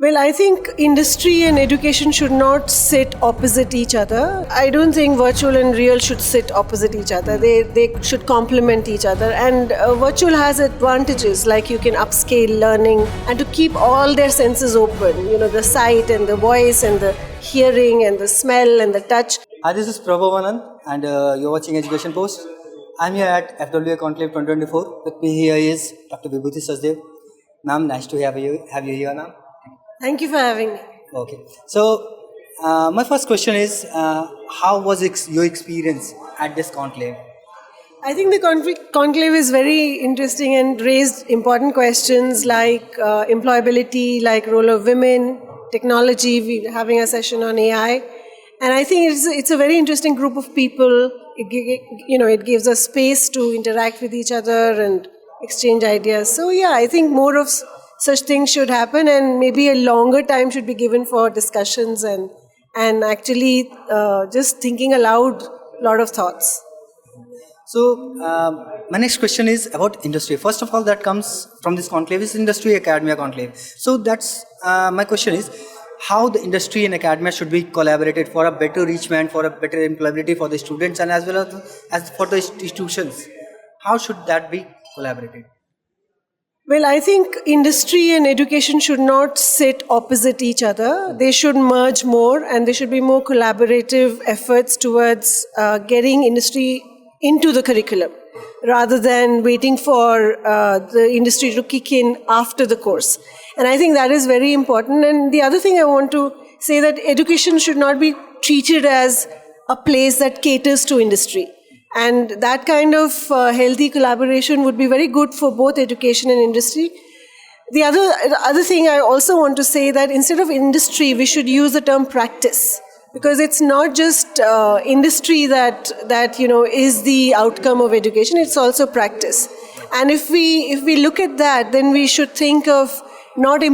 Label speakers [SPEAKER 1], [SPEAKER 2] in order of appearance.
[SPEAKER 1] Well, I think industry and education should not sit opposite each other. I don't think virtual and real should sit opposite each other. They should complement each other. And virtual has advantages like you can upscale learning and to keep all their senses open, the sight and the voice and the hearing and the smell and the touch.
[SPEAKER 2] Hi, this is Prabhu Anand, and you're watching Education Post. I'm here at FWA Conclave 2024. With me here is Dr. Vibhuti Sachdev. Ma'am, nice to have you here, ma'am.
[SPEAKER 1] Thank you for having me.
[SPEAKER 2] Okay. So, my first question is, how was your experience at this conclave?
[SPEAKER 1] I think the conclave is very interesting and raised important questions like employability, like role of women, technology. We're having a session on AI. And I think it's a very interesting group of people. It gives us space to interact with each other and exchange ideas. So yeah, I think more of such things should happen, and maybe a longer time should be given for discussions and actually just thinking aloud a lot of thoughts.
[SPEAKER 2] So, my next question is about industry. First of all, that comes from this conclave is Industry Academia Conclave. So that's my question is how the industry and academia should be collaborated for a better reachment, for a better employability for the students and as well as for the institutions. How should that be collaborated?
[SPEAKER 1] Well, I think industry and education should not sit opposite each other. They should merge more, and there should be more collaborative efforts towards getting industry into the curriculum rather than waiting for the industry to kick in after the course. And I think that is very important. And the other thing I want to say that education should not be treated as a place that caters to industry. And that kind of healthy collaboration would be very good for both education and industry. The other thing I also want to say that instead of industry, we should use the term practice, because it's not just industry that is the outcome of education. It's also practice. And if we look at that, then we should think of not